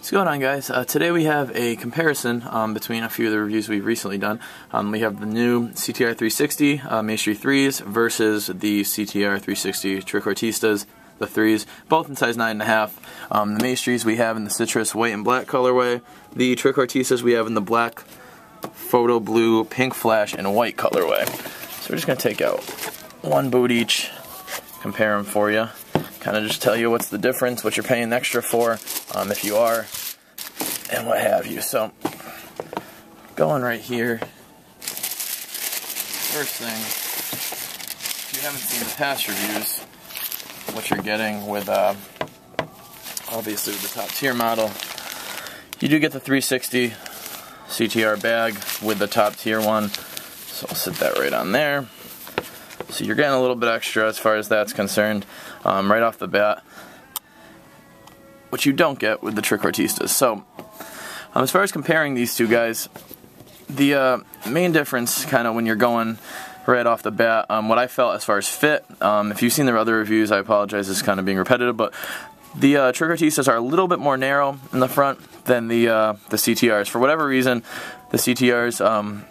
What's going on, guys? Today we have a comparison between a few of the reviews we've recently done. We have the new CTR360 Maestri 3s versus the CTR360 Trequartistas, the 3s, both in size 9.5. The Maestris we have in the citrus white and black colorway. The Trequartistas we have in the black, photo blue, pink flash, and white colorway. So we're just going to take out one boot each, compare them for you. Kind of just tell you what's the difference, what you're paying extra for, if you are, and what have you. So, going right here, first thing, if you haven't seen the past reviews, what you're getting with, obviously with the top tier model, you do get the 360 CTR bag with the top tier one, so I'll sit that right on there. So you're getting a little bit extra as far as that's concerned, right off the bat, which you don't get with the Trequartistas. So, as far as comparing these two guys, the main difference, kind of when you're going right off the bat, what I felt as far as fit, if you've seen the other reviews, I apologize, this is kind of being repetitive, but the Trequartistas are a little bit more narrow in the front than the CTRs. For whatever reason, the CTRs,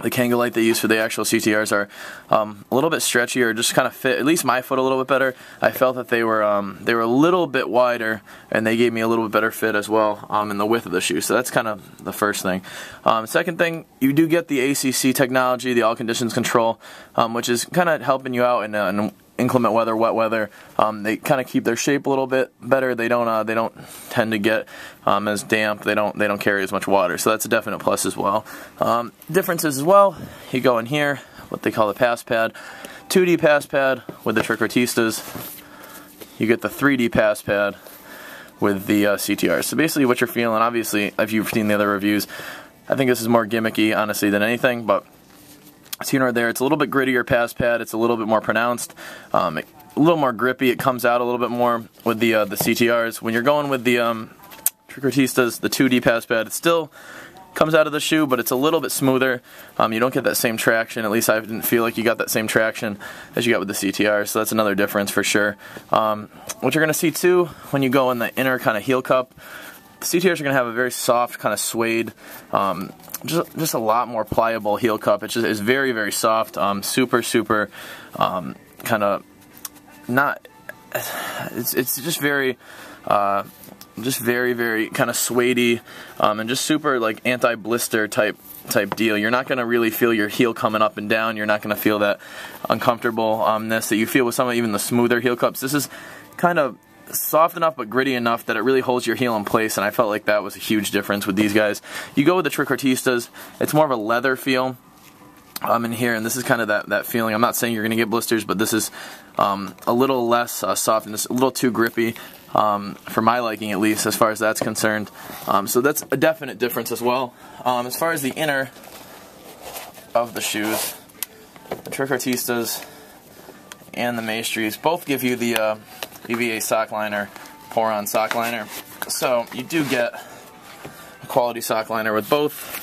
the Kangalite they use for the actual CTRs are a little bit stretchier, just kind of fit at least my foot a little bit better. I felt that they were a little bit wider, and they gave me a little bit better fit as well in the width of the shoe. So that's kind of the first thing. Second thing, you do get the ACC technology, the all conditions control, which is kind of helping you out in inclement weather, wet weather. They kind of keep their shape a little bit better. They don't tend to get as damp. They don't carry as much water. So that's a definite plus as well. Differences as well. You go in here, what they call the pass pad, 2D pass pad with the Trequartistas. You get the 3D pass pad with the CTR. So basically, what you're feeling, obviously, if you've seen the other reviews, I think this is more gimmicky, honestly, than anything, but see right there, it's a little bit grittier pass pad, it's a little bit more pronounced, a little more grippy, it comes out a little bit more with the CTRs. When you're going with the Trequartistas, the 2D pass pad, it still comes out of the shoe, but it's a little bit smoother. You don't get that same traction, at least I didn't feel like you got that same traction as you got with the CTR, so that's another difference for sure. What you're going to see too, when you go in the inner kind of heel cup, the CTRs are going to have a very soft, kind of suede, just a lot more pliable heel cup. It's very, very soft, super, kind of not. It's just very, very kind of suedey, and just super like anti-blister type deal. You're not going to really feel your heel coming up and down. You're not going to feel that uncomfortableness that you feel with some of even the smoother heel cups. This is kind of soft enough but gritty enough that it really holds your heel in place, and I felt like that was a huge difference with these guys. You go with the Trequartistas, it's more of a leather feel in here, and this is kind of that feeling. I'm not saying you're going to get blisters, but this is a little less soft and just a little too grippy, for my liking at least, as far as that's concerned. So that's a definite difference as well. As far as the inner of the shoes, the Trequartistas and the Maestris both give you the EVA sock liner, pour-on sock liner. So you do get a quality sock liner with both.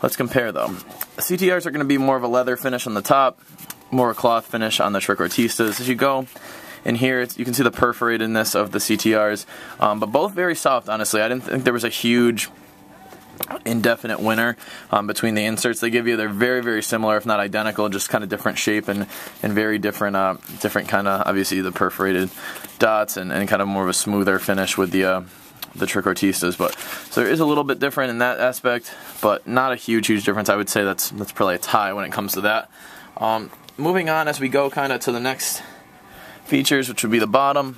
Let's compare them. The CTRs are going to be more of a leather finish on the top, more a cloth finish on the Trequartistas. As you go in here, you can see the perforatedness of the CTRs, but both very soft, honestly. I didn't think there was a huge indefinite winner between the inserts they give you. They're very, very similar, if not identical, just kind of different shape and very different kind of, obviously, the perforated dots and kind of more of a smoother finish with the Trequartistas. But so there is a little bit different in that aspect, but not a huge difference. I would say that's probably a tie when it comes to that. Moving on as we go kind of to the next features, which would be the bottom.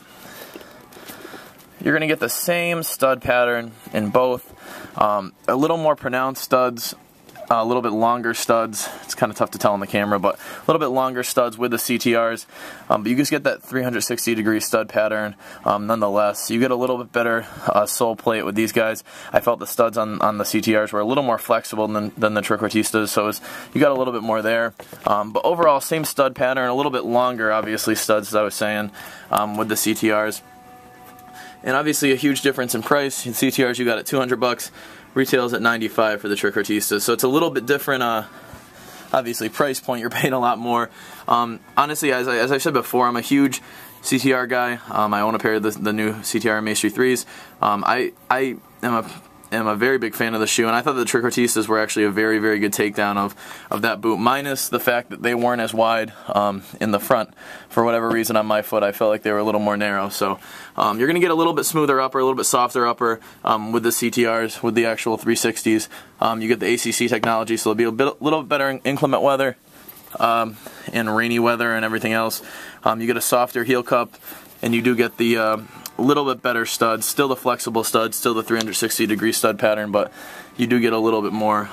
You're going to get the same stud pattern in both. A little more pronounced studs, a little bit longer studs. It's kind of tough to tell on the camera, but a little bit longer studs with the CTRs. But you just get that 360-degree stud pattern nonetheless. You get a little bit better sole plate with these guys. I felt the studs on the CTRs were a little more flexible than the Trequartistas, so you got a little bit more there. But overall, same stud pattern, a little bit longer, obviously, studs, as I was saying, with the CTRs. And obviously a huge difference in price. In CTRs you got it $200, retails at $95 for the Trequartistas. So it's a little bit different, obviously price point, you're paying a lot more. Honestly, as I said before, I'm a huge CTR guy. I own a pair of the new CTR Maestri 3s. I am a very big fan of the shoe, and I thought the Trequartistas were actually a very, very good takedown of that boot, minus the fact that they weren't as wide in the front. For whatever reason on my foot, I felt like they were a little more narrow. So you're going to get a little bit smoother upper, a little bit softer upper with the CTRs, with the actual 360s. You get the ACC technology, so it'll be a little better in inclement weather and rainy weather and everything else. You get a softer heel cup, and you do get the little bit better studs, still the flexible studs, still the 360-degree stud pattern, but you do get a little bit more,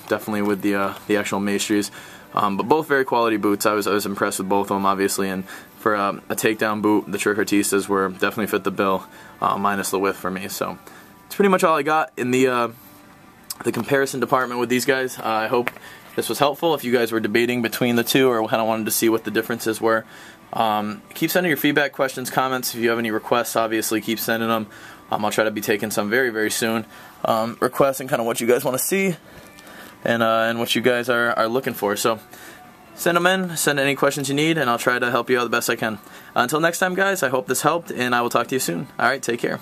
definitely with the actual Maestris. But both very quality boots. I was impressed with both of them, obviously, and for a takedown boot, the Trequartistas were definitely fit the bill, minus the width for me. So it's pretty much all I got in the comparison department with these guys. I hope this was helpful. If you guys were debating between the two or kind of wanted to see what the differences were, keep sending your feedback, questions, comments. If you have any requests, obviously keep sending them. I'll try to be taking some very, very soon. Requests and kind of what you guys want to see and what you guys are looking for. So send them in, send any questions you need, and I'll try to help you out the best I can. Until next time, guys, I hope this helped, and I will talk to you soon. Alright, take care.